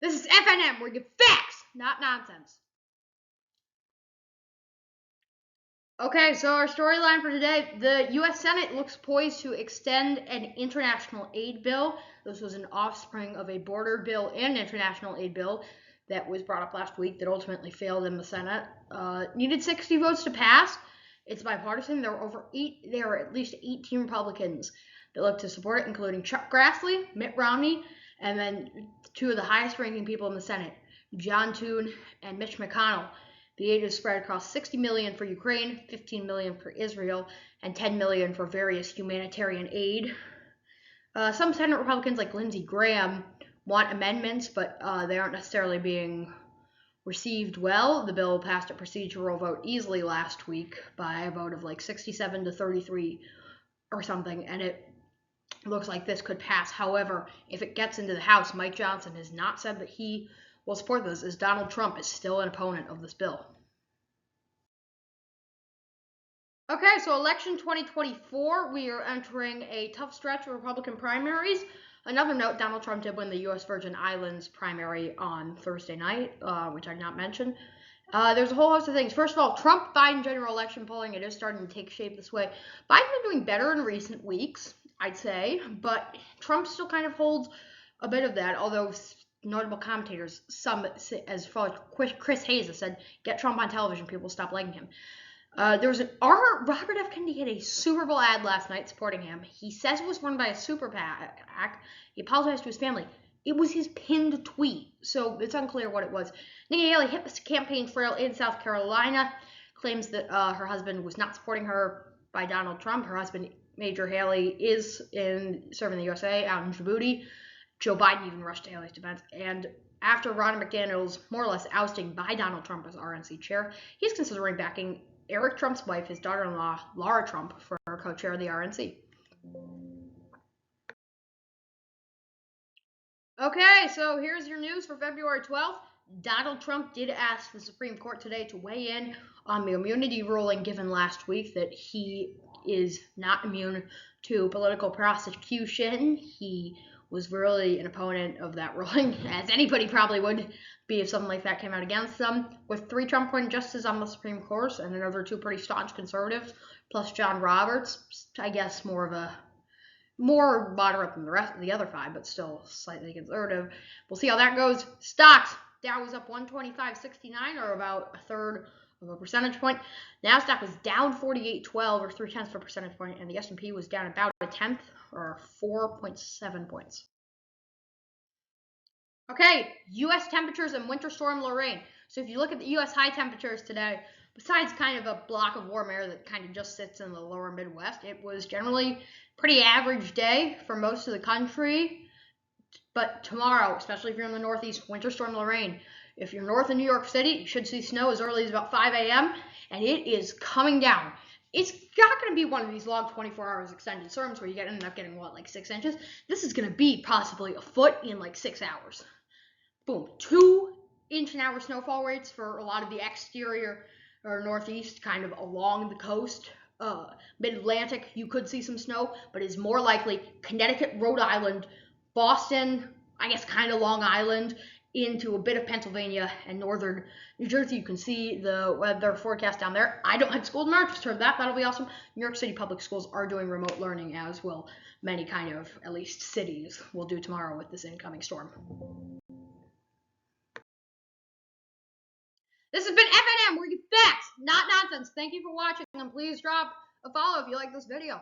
This is FNN, where you get facts, not nonsense. Okay, so our storyline for today, the U.S. Senate looks poised to extend an international aid bill. This was an offspring of a border bill and international aid bill that was brought up last week that ultimately failed in the Senate. Needed 60 votes to pass. It's bipartisan. There were at least 18 Republicans that looked to support it, including Chuck Grassley, Mitt Romney, and then two of the highest-ranking people in the Senate, John Thune and Mitch McConnell. The aid is spread across $60 million for Ukraine, $15 million for Israel, and $10 million for various humanitarian aid. Some Senate Republicans, like Lindsey Graham, want amendments, but they aren't necessarily being received well. The bill passed a procedural vote easily last week by a vote of like 67 to 33 or something, and it looks like this could pass. However, if it gets into the House, Mike Johnson has not said that he will support this, as Donald Trump is still an opponent of this bill. Okay, so election 2024, we are entering a tough stretch of Republican primaries. Another note, Donald Trump did win the U.S. Virgin Islands primary on Thursday night, which I did not mention. There's a whole host of things. First of all, Trump-Biden general election polling, it is starting to take shape this way. Biden's been doing better in recent weeks, I'd say, but Trump still kind of holds a bit of that, although notable commentators, some as far as Chris Hayes has said, get Trump on television, people stop liking him. Robert F. Kennedy had a Super Bowl ad last night supporting him. He says it was run by a super PAC. He apologized to his family. It was his pinned tweet, so it's unclear what it was. Nikki Haley hit the campaign trail in South Carolina, claims that her husband was not supporting her by Donald Trump. Her husband, Major Haley, is serving the USA out in Djibouti. Joe Biden even rushed to Haley's defense. And after Ron McDaniel's more or less ousting by Donald Trump as RNC chair, he's considering backing Eric Trump's wife, his daughter-in-law, Laura Trump, for co-chair of the RNC. Okay, so here's your news for February 12th. Donald Trump did ask the Supreme Court today to weigh in on the immunity ruling given last week that he is not immune to political prosecution. He was really an opponent of that ruling, as anybody probably would be if something like that came out against them. With 3 Trump-appointed justices on the Supreme Court and another 2 pretty staunch conservatives, plus John Roberts, I guess more moderate than the other 5, but still slightly conservative. We'll see how that goes. Stocks. Dow was up 125.69, or about a third of a percentage point. NASDAQ was down 48.12, or 0.3 of a percentage point, and the S&P was down about a tenth, or 4.7 points. Okay, U.S. temperatures and Winter Storm Lorraine. So if you look at the U.S. high temperatures today, besides kind of a block of warm air that kind of just sits in the lower Midwest, it was generally pretty average day for most of the country. But tomorrow, especially if you're in the Northeast, Winter Storm Lorraine. If you're north of New York City, you should see snow as early as about 5 a.m., and it is coming down. It's not going to be one of these long 24 hours extended storms where you end up getting, like 6 inches? This is going to be possibly a foot in like 6 hours. Boom. 2-inch-an-hour snowfall rates for a lot of the exterior or Northeast, kind of along the coast. Mid-Atlantic, you could see some snow, but it's more likely Connecticut, Rhode Island, Boston, I guess kind of Long Island, into a bit of Pennsylvania and northern New Jersey. You can see the weather forecast down there. I don't have school tomorrow, just heard that. That'll be awesome. New York City public schools are doing remote learning, as will many kind of, at least cities, will do tomorrow with this incoming storm. This has been FNN, where you get facts, not nonsense. Thank you for watching, and please drop a follow if you like this video.